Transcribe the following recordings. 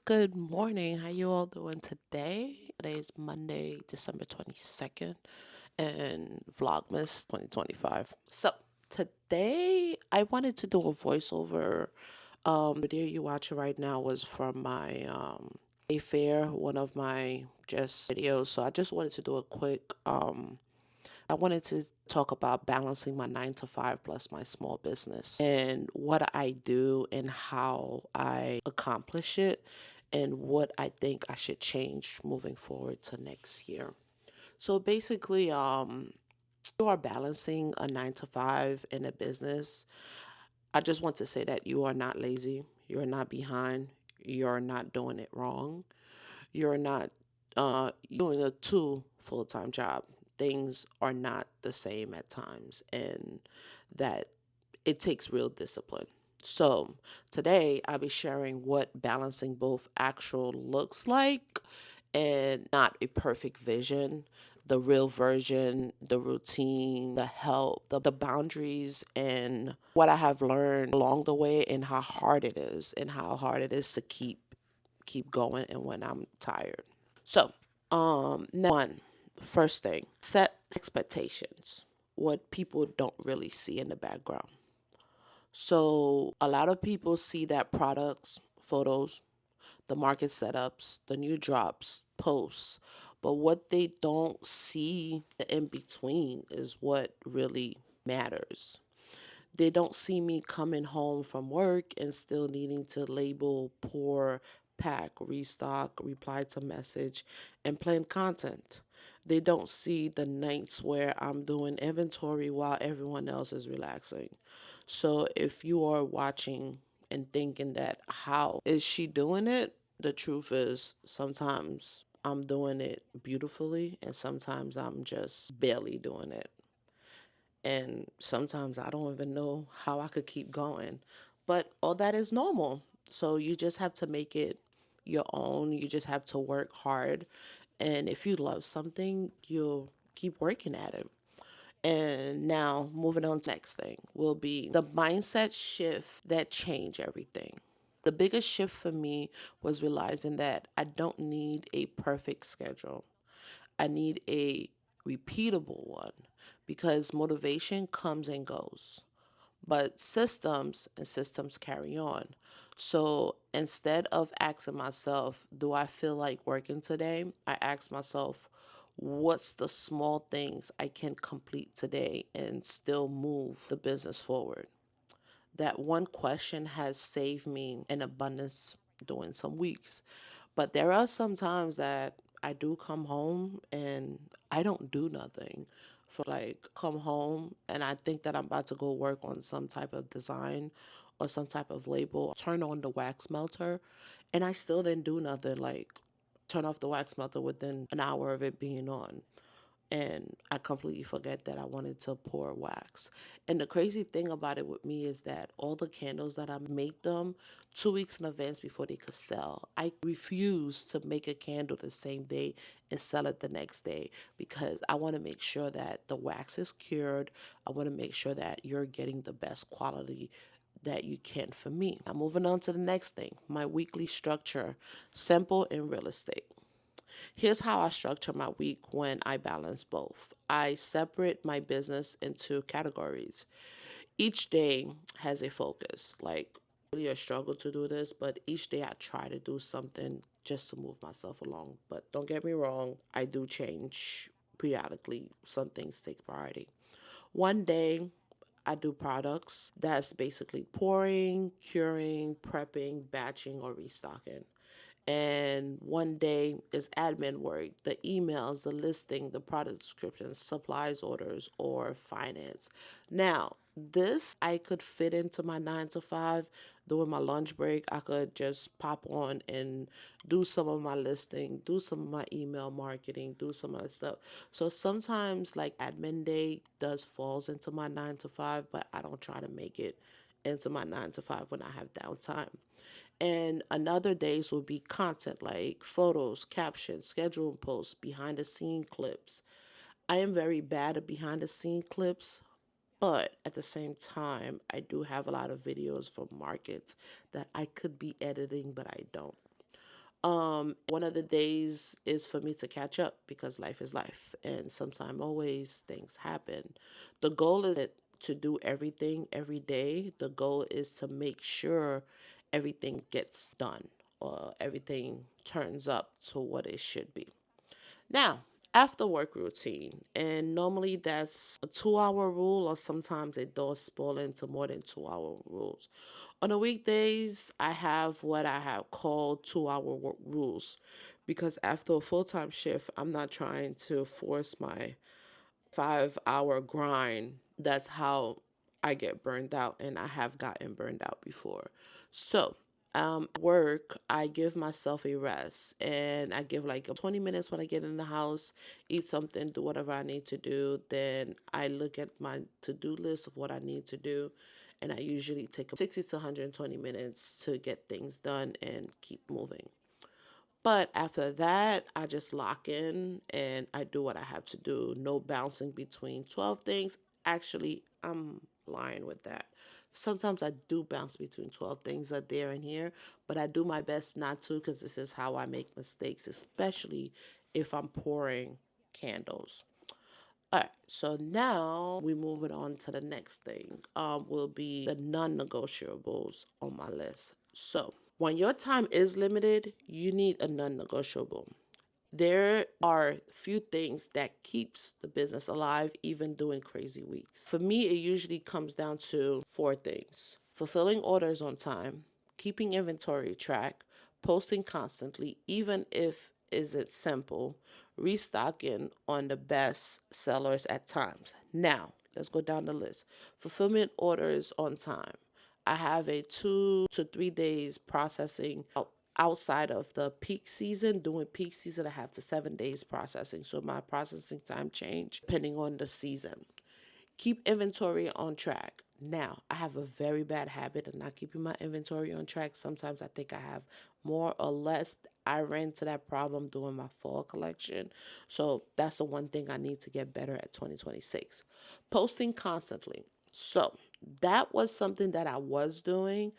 Good morning. How you all doing today? Today is Monday, December 22nd, and Vlogmas 2025. So today I wanted to do a voiceover. Video you watching right now was from my a fair, one of my just videos. So I just wanted to do a quick I wanted to talk about balancing my 9 to 5 plus my small business and what I do and how I accomplish it and what I think I should change moving forward to next year. So basically, you are balancing a 9 to 5 in a business. I just want to say that you are not lazy. You're not behind. You're not doing it wrong. You're not doing a two full-time job. Things are not the same at times, and that it takes real discipline. So today I'll be sharing what balancing both actual looks like and not a perfect vision, the real version, the routine, the help, the boundaries, and what I have learned along the way, and how hard it is, and how hard it is to keep going and when I'm tired. So, one, first thing, set expectations, what people don't really see in the background. So, a lot of people see that products, photos, the market setups, the new drops, posts, but what they don't see in between is what really matters. They don't see me coming home from work and still needing to label, pour, pack, restock, reply to message, and plan content. They don't see the nights where I'm doing inventory while everyone else is relaxing. So if you are watching and thinking that how is she doing it? The truth is sometimes I'm doing it beautifully and sometimes I'm just barely doing it. And sometimes I don't even know how I could keep going. But all that is normal. So you just have to make it your own. You just have to work hard. And if you love something, you'll keep working at it. And now, moving on to the next thing will be the mindset shift that changed everything. The biggest shift for me was realizing that I don't need a perfect schedule. I need a repeatable one because motivation comes and goes, but systems carry on. So instead of asking myself, do I feel like working today? I ask myself, what's the small things I can complete today and still move the business forward? That one question has saved me an abundance during some weeks. But there are some times that I do come home and I don't do nothing. For like come home and I think that I'm about to go work on some type of design or some type of label. Turn on the wax melter and I still didn't do nothing. Like turn off the wax melter within an hour of it being on, and I completely forget that I wanted to pour wax. And the crazy thing about it with me is that all the candles that I make them 2 weeks in advance before they could sell. I refuse to make a candle the same day and sell it the next day because I want to make sure that the wax is cured. I want to make sure that you're getting the best quality that you can for me. Now moving on to the next thing, my weekly structure, simple and real estate. Here's how I structure my week when I balance both. I separate my business into categories. Each day has a focus. Like, really a struggle to do this, but each day I try to do something just to move myself along. But don't get me wrong, I do change periodically. Some things take priority. One day, I do products. That's basically pouring, curing, prepping, batching, or restocking. And one day is admin work, the emails, the listing, the product descriptions, supplies orders, or finance. Now, this I could fit into my 9 to 5. During my lunch break, I could just pop on and do some of my listing, do some of my email marketing, do some other stuff. So sometimes like admin day does falls into my 9 to 5, but I don't try to make it into my 9 to 5 when I have downtime. And another days will be content like photos, captions, scheduling posts, behind the scene clips. I am very bad at behind the scene clips, but at the same time, I do have a lot of videos from markets that I could be editing, but I don't. One of the days is for me to catch up because life is life, and sometimes always things happen. The goal is to do everything every day. The goal is to make sure everything gets done or everything turns up to what it should be. Now, after work routine, and normally that's a 2 hour rule, or sometimes it does spoil into more than 2 hour rules. On the weekdays, I have what I have called 2 hour work rules because after a full time shift, I'm not trying to force my 5 hour grind. That's how I get burned out, and I have gotten burned out before. So, work, I give myself a rest and I give like 20 minutes when I get in the house, eat something, do whatever I need to do. Then I look at my to do list of what I need to do, and I usually take 60 to 120 minutes to get things done and keep moving. But after that, I just lock in and I do what I have to do. No bouncing between 12 things. Actually, I'm lying with that. Sometimes I do bounce between 12 things a there and here, but I do my best not to because this is how I make mistakes, especially if I'm pouring candles. All right, so now we moving on to the next thing. Will be the non-negotiables on my list. So when your time is limited, you need a non-negotiable. There are few things that keeps the business alive even during crazy weeks. For me, it usually comes down to four things: fulfilling orders on time, keeping inventory track, posting constantly even if isn't simple, restocking on the best sellers at times. Now, let's go down the list. Fulfillment orders on time. I have a 2 to 3 days processing outside of the peak season. During peak season, I have to 7 days processing. So my processing time change depending on the season. Keep inventory on track. Now, I have a very bad habit of not keeping my inventory on track. Sometimes I think I have more or less. I ran into that problem during my fall collection. So that's the one thing I need to get better at 2026. Posting constantly. So that was something that I was doing,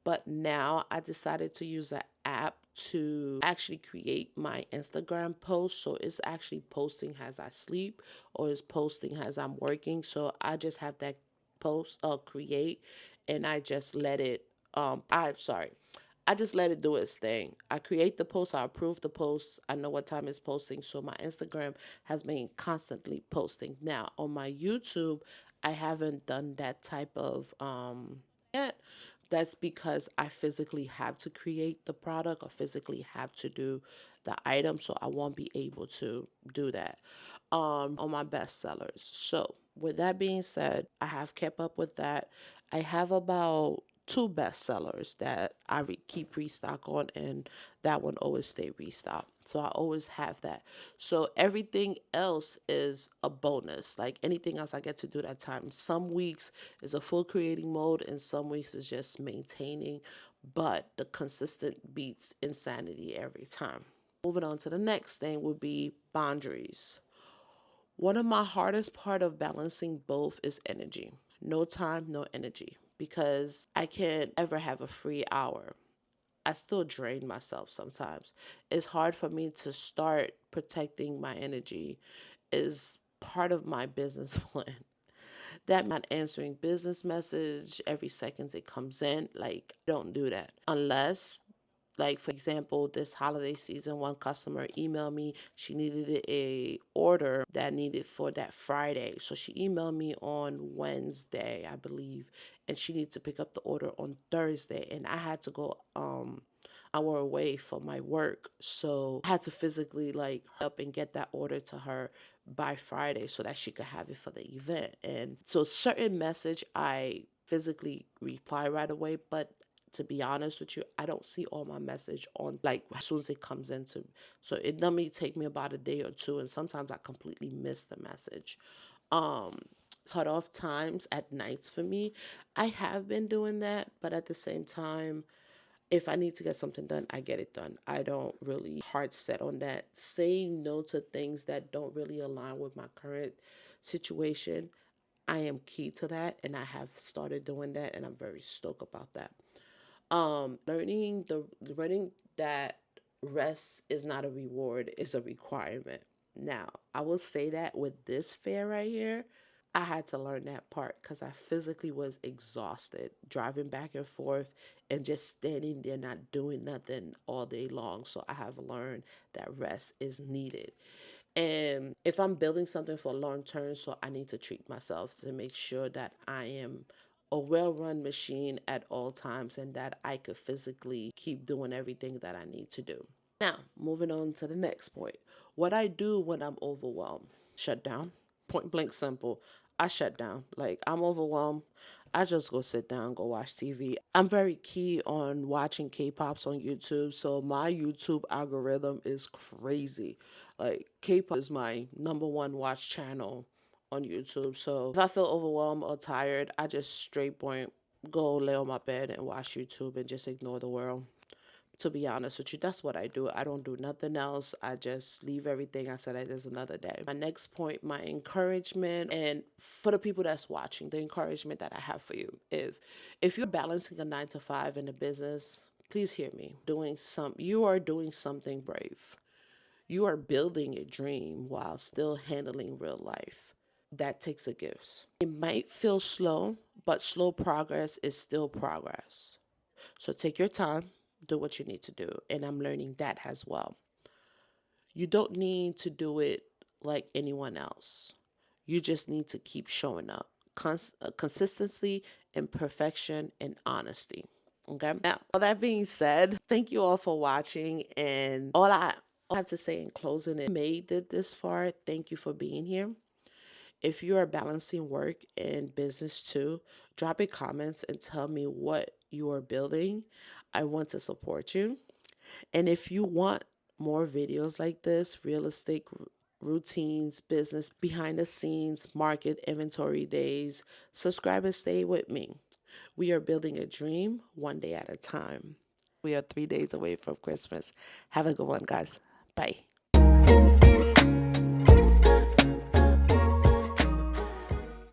but now I decided to use an app to actually create my Instagram post. So it's actually posting as I sleep or it's posting as I'm working. So I just have that post create, and I just let it I just let it do its thing. I create the post, I approve the post, I know what time it's posting. So my Instagram has been constantly posting. Now on my YouTube, I haven't done that type of yet. That's because I physically have to create the product or physically have to do the item, so I won't be able to do that on my best sellers. So with that being said, I have kept up with that. I have about two best sellers that I keep restock on, and that one always stay restocked. So I always have that. So everything else is a bonus. Like anything else I get to do that time. Some weeks is a full creating mode, and some weeks is just maintaining. But the consistent beats insanity every time. Moving on to the next thing would be boundaries. One of my hardest part of balancing both is energy. No time, no energy. Because I can't ever have a free hour. I still drain myself sometimes. It's hard for me to start protecting my energy is part of my business plan. That not answering business message every second it comes in. Like, don't do that unless, like, for example, this holiday season, one customer emailed me. She needed a order that needed for that Friday. So she emailed me on Wednesday, I believe, and she needed to pick up the order on Thursday. And I had to go hour away from my work. So I had to physically like up and get that order to her by Friday so that she could have it for the event. And so certain message I physically reply right away, but to be honest with you, I don't see all my message on like as soon as it comes into. So it normally take me about a day or two, and sometimes I completely miss the message. Um, Cut off times at nights for me. I have been doing that, but at the same time, if I need to get something done, I get it done. I don't really hard set on that. Saying no to things that don't really align with my current situation, I am key to that, and I have started doing that, and I'm very stoked about that. Learning that rest is not a reward, it's a requirement. Now, I will say that with this fair right here, I had to learn that part because I physically was exhausted driving back and forth and just standing there not doing nothing all day long. So I have learned that rest is needed. And if I'm building something for long term, so I need to treat myself to make sure that I am a well run machine at all times and that I could physically keep doing everything that I need to do. Now, moving on to the next point. What I do when I'm overwhelmed, shut down. Point blank simple. I shut down. Like, I'm overwhelmed. I just go sit down, go watch TV. I'm very key on watching K-pops on YouTube. So my YouTube algorithm is crazy. Like, K-pop is my number one watch channel on YouTube. So if I feel overwhelmed or tired, I just straight point go lay on my bed and watch YouTube and just ignore the world. To be honest with you, that's what I do. I don't do nothing else. I just leave everything. I said there's another day. My next point, my encouragement, and for the people that's watching, the encouragement that I have for you. If you're balancing a 9 to 5 in a business, please hear me. You are doing something brave. You are building a dream while still handling real life. That takes a gift. It might feel slow, but slow progress is still progress. So take your time, do what you need to do. And I'm learning that as well. You don't need to do it like anyone else. You just need to keep showing up. Consistency, imperfection, and honesty. Okay. Now, all that being said, thank you all for watching. And all I have to say in closing, if you made it this far, thank you for being here. If you are balancing work and business too, drop a comments and tell me what you are building. I want to support you. And if you want more videos like this, real estate routines, business behind the scenes, market inventory days, subscribe and stay with me. We are building a dream one day at a time. We are 3 days away from Christmas. Have a good one, guys. Bye.